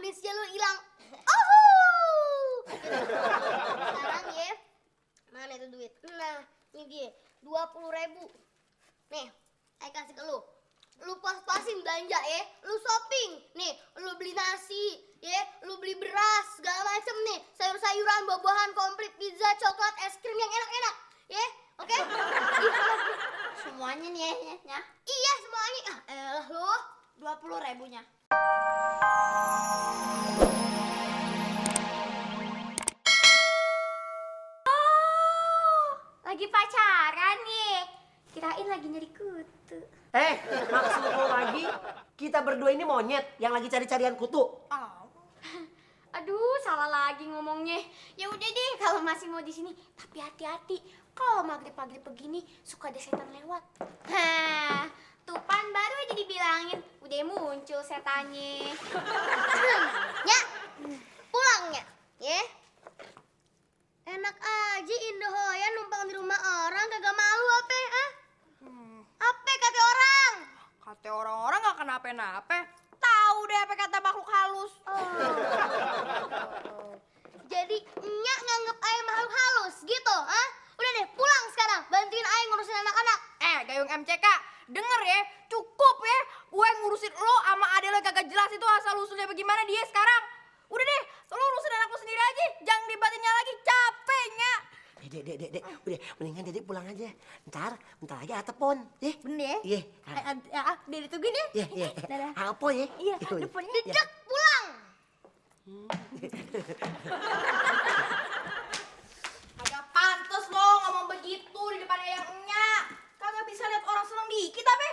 habisnya lu hilang. Oh. Sekarang ya, mana itu duit? Nah, ini dia 20.000. Nih, saya kasih ke lu. Lu pas-pasin belanja ya, lu shopping. Nih, lu beli nasi, ya, lu beli beras, segala macem nih. Sayur-sayuran, buah-buahan, komplit, pizza, coklat, es krim yang enak-enak. Ya, oke? Semuanya nih ya. Iya, semuanya. Lu 20.000-nya. Lagi pacaran nih. Kirain lagi nyari kutu. Maksud lo lagi kita berdua ini monyet yang lagi cari-carian kutu? Aduh, salah lagi ngomongnya. Ya udah deh, kalau masih mau di sini, tapi hati-hati. Kalau maghrib-maghrib begini suka ada setan lewat. Hah, Tupan baru aja dibilangin, udah muncul setannya. Ya, pulangnya, ya. Enak aja Indohoyan numpang di rumah orang, kagak malu apa, ah? Apa kata orang? Kata orang-orang gak kenapa-napa. Tahu deh apa kata makhluk halus. Jadi Nyak nganggep ayah makhluk halus gitu, ah? Udah deh, pulang sekarang, bantuin ayah ngurusin anak-anak. Gayung MCK, denger ya, cukup ya. Gue ngurusin lo sama adek lo kagak jelas itu asal-usulnya bagaimana dia sekarang. Udah deh, lo urusin anak lo sendiri aja. Jangan dibatinnya lagi, capeknya. Dek, udah mendingan Dedek pulang aja. Bentar lagi atepon, ya. Bener Iya. Dia ditungguin ya. Iya. Dadah. Apa ya? Iya, depannya. Dedek pulang. Kagak pantes lo ngomong begitu di depan ayahnya. Kagak bisa lihat orang seneng dikit apa?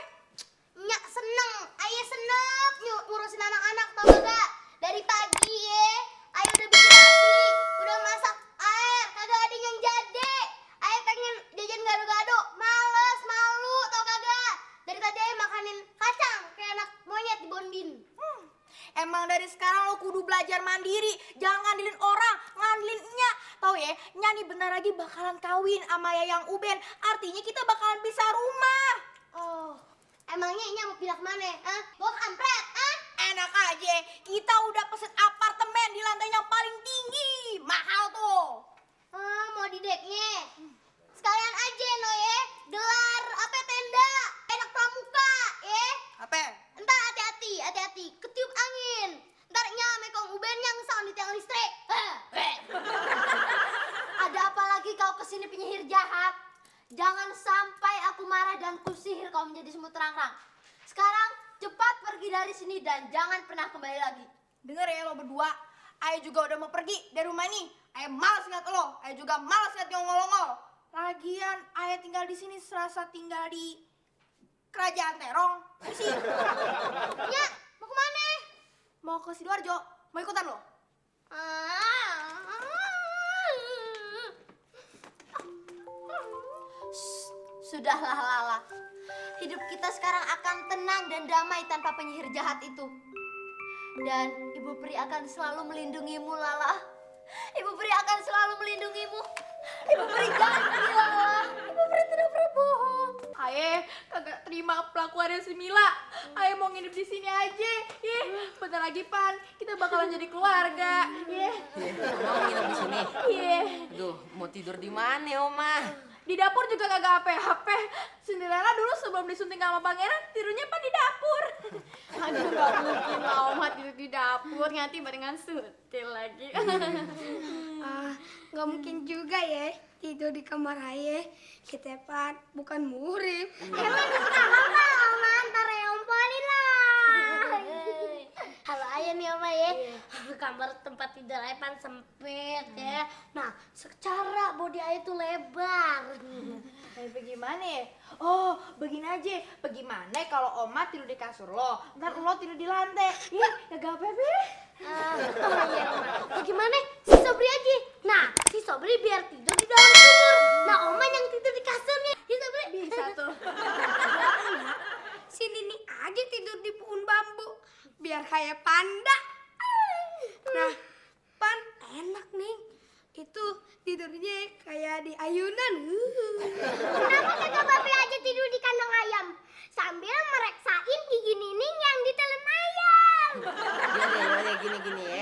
Nyak seneng, ayah seneng ngurusin anak-anak tau gak? Dari pagi ya, ayah udah bikin nasi, udah masak air, kagak ada yang jadi. Ayah pengen jajan gado-gado, males, malu tau kagak? Dari tadi ayah makanin kacang kayak anak monyet di Bondin. Emang dari sekarang lo kudu belajar mandiri. Jangan ngandelin orang, ngandelin Nya. Tahu ya, Nya nih bentar lagi bakalan kawin sama Yayang Uben. Artinya kita bakalan bisa rumah. Oh, emangnya Nya mau pindah kemana? Ah, mau ke kampret? Ah? Enak aja, kita udah pesen apartemen di lantai yang paling tinggi. Mahal tuh. Oh, mau di deknya. Sekalian aja no ya, gelar apa tenda, enak pramuka, ya. Apa? Entar hati-hati, ketiup angin. Ntar Nya sama Kong Uben nyangsa di tiang listrik. Ada apa lagi kau kesini penyihir jahat? Jangan sampai aku marah dan kusihir kau menjadi semut terang-terang. Sekarang cepat pergi dari sini dan jangan pernah kembali lagi. Dengar ya lo berdua. Ayah juga udah mau pergi dari rumah ini. Ayah malas ngeliat lo. Ayah juga malas ngeliat ngongol-ngongol. Lagian ayah tinggal di sini serasa tinggal di kerajaan terong. Sih. Nya, mau kemana? Mau ke Sidoarjo. Mau ikutan lo? Sudahlah Lala. Hidup kita sekarang akan tenang dan damai tanpa penyihir jahat itu. Dan Ibu Peri akan selalu melindungimu Lala. Ibu Peri akan selalu melindungimu. Ibu Peri janji Lala. Ibu Peri tidak pernah bohong. Ayah kagak terima pelakuannya si Mila. Ayah mau nginep di sini aja. Bentar lagi Pan, kita bakalan jadi keluarga. Mau nginep di sini? Duh, mau tidur di mana, Oma? Di dapur juga kagak apa-apa. Cinderella dulu sebelum disunting sama pangeran tidurnya Pan di dapur. Aduh, gak mungkin lah Oma tidur di dapur, nanti barengan sutil lagi. Nggak mungkin juga ya tidur di kamar ayah. Kita Pan bukan muhrim. Emang apa Oma ntar ya ompolin lah. Halo ayah nih Oma ya. Kamar tempat tidur ayah Pan sempit ya. Nah, secara body ayah tuh lebar. Kayak bagaimana ya? Oh, begini aja. Bagaimana kalau Oma tidur di kasur lo, ntar lo tidur di lantai. Kagak apa-apa. Oh iya Oma. Bagaimana? Si Sobri aja. Nah, si Sobri biar tidur di dalam sumur. Nah, Oma yang tidur di kasurnya. Ya Sobri. Bisa tuh. Si Nini aja tidur di pohon bambu biar kayak panda. Nah, Pan enak nih. Itu tidurnya kayak di ayunan. Kenapa kagak Babe aja tidur di kandang ayam? Sambil mereksain gigi Nining yang ditelan ayam. Gini, gini ya.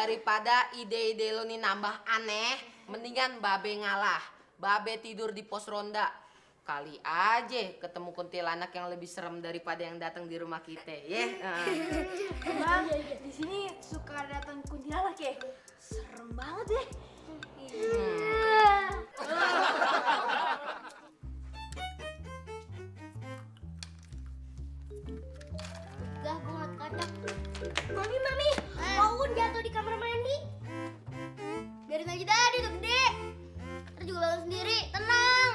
Daripada ide-ide lo nih nambah aneh, mendingan Babe ngalah. Babe tidur di pos ronda. Kali aja ketemu kuntilanak yang lebih serem daripada yang datang di rumah kita, ya. Bang, di sini suka datang kuntilanak ya? Serem banget ya. Gah, gue ngeliat kaca. Mami, Waun jatuh di kamar mandi. Biarin aja dah, dia udah gede. Ntar juga bangun sendiri, tenang.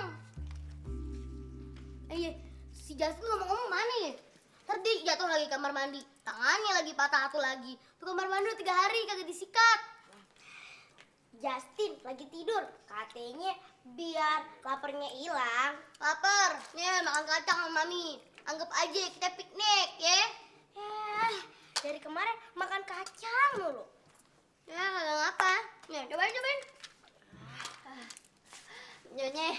Iya, si Justin ngomong-ngomong mana ya? Ntar dia jatuh lagi kamar mandi, tangannya lagi patah satu lagi. Tuh kamar mandi udah 3 hari kagak disikat. Justin lagi tidur, katanya biar laparnya hilang. Lapar, nih makan kacang sama Mami. Anggap aja kita piknik, ya. Dari kemarin makan kacang mulu. Ya, kagak ngapa. Nih, cobain. Nyonya,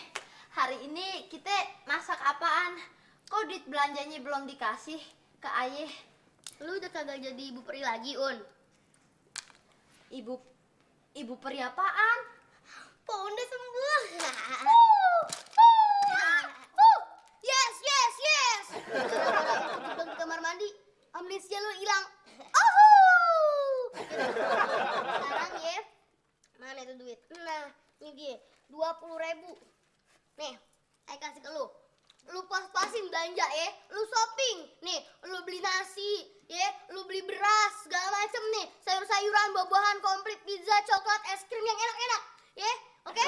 hari ini kita masak apaan? Kok duit belanjanya belum dikasih ke ayah? Lu udah kagak jadi ibu peri lagi, Un. Ibu peri apaan? Po udah sembuh. Yes. Gara-gara di kamar mandi, amnesia lu hilang. Sekarang ya, mana itu duit? Nah, ini dia, 20.000. Nih, saya kasih ke lu. Lu pas-pasin belanja ya, lu shopping. Nih, lu beli nasi, ya, lu beli beras, segala macem nih. Sayur-sayuran, buah-buahan, komplit, pizza, coklat, es krim yang enak-enak. Ya, oke?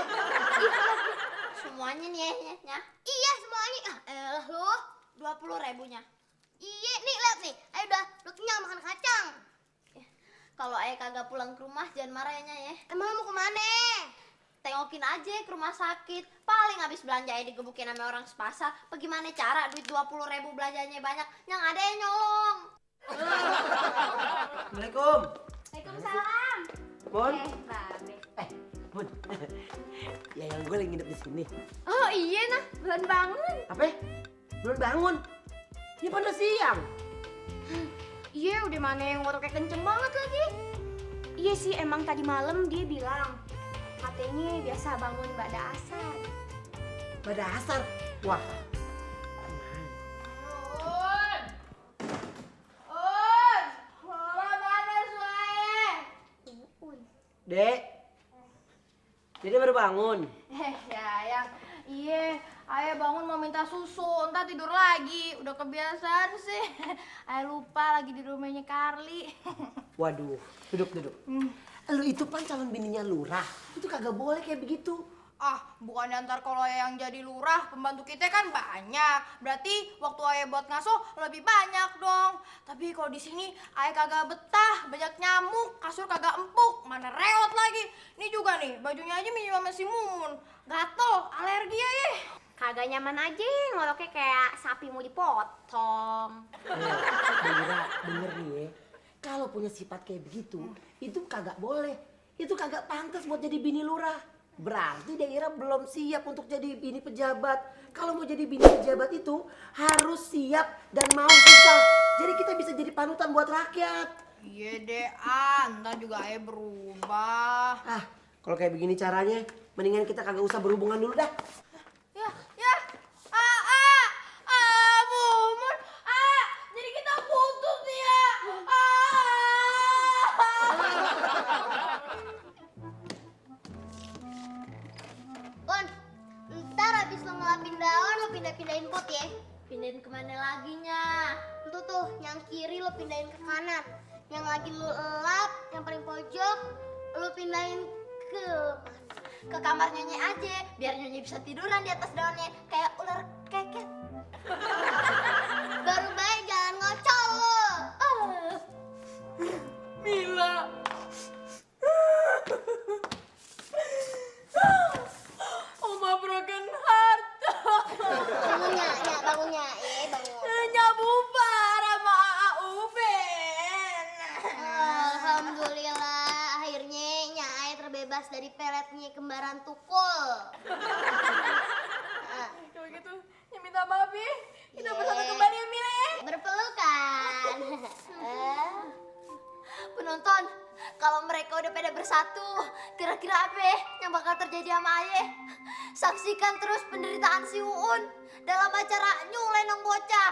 Semuanya nih ya. Iya, semuanya. Elah lu. 20.000-nya. Iya, nih lihat nih. Ayo udah, lu kenyang makan kacang. Kalau ayah kagak pulang ke rumah jangan marah ya, Nya, ya. Emang lu mau kemana? Tengokin aja ke rumah sakit. Paling habis belanja ya digebukin sama orang sepasar. Bagaimana cara duit 20.000 belanjanya banyak, yang ada yang nyolong. Assalamualaikum. Waalaikumsalam. Bun. Babe. Bun. Ya yang gue lagi nginep di sini. Oh iya nah, belum bangun. Apa? Belum bangun. Ini pada siang. Iya, udah mana yang ngoroknya kenceng banget lagi. Iya sih, emang tadi malam dia bilang katanya biasa bangun pada asar. Pada asar. Wah. Dek. Jadi baru bangun. Sayang, iya, ayah bangun mau minta susu, entar tidur lagi. Udah kebiasaan sih. Ayah lupa lagi di rumahnya Carly. Waduh, duduk. Lu itu kan calon bininya lurah. Itu kagak boleh kayak begitu. Ah, bukan ntar kalau ayah yang jadi lurah, pembantu kita kan banyak. Berarti waktu ayah buat ngaso lebih banyak dong. Tapi kalau di sini ayah kagak betah, banyak nyamuk, kasur kagak empuk, mana reot lagi. Ini juga nih, bajunya aja minimal masih mumun. Gatel, alergi ya. Kagak nyaman aja, ngoroknya kayak sapi mau dipotong. Daira, denger nih ya. Kalau punya sifat kayak begitu, itu kagak boleh. Itu kagak pantas buat jadi bini lurah. Berarti Daira belum siap untuk jadi bini pejabat. Kalau mau jadi bini pejabat itu harus siap dan mau susah. Jadi kita bisa jadi panutan buat rakyat. Iya deh, ntar juga ayah berubah. Kalau kayak begini caranya, mendingan kita kagak usah berhubungan dulu dah. Ya, Mumun, jadi kita putus nih ya. Un, ntar abis lo ngelapin daun, lo pindah-pindahin pot ya. Pindahin kemana lagi, Nya? Itu tuh, yang kiri lo pindahin ke kanan. Yang lagi lo elap, yang paling pojok, lo pindahin ke Ke kamar Nyonya aja, biar Nyonya bisa tiduran di atas daunnya kayak ular keket. baru baik, jangan ngocol lo. Mila. Oma broken heart. Bangunnya, bangun. Nya bubar sama Uben. Alhamdulillah, akhirnya Nyai terbebas dari peletnya kembaran tukul. Kalau gitu, ya minta maaf ya. Kita bersatu kembali ya Mila ya. Berpelukan. Penonton, kalau mereka satu. Kira-kira apa yang bakal terjadi sama ayah? Saksikan terus penderitaan si Uun dalam acara Nyung Lenong Bocah.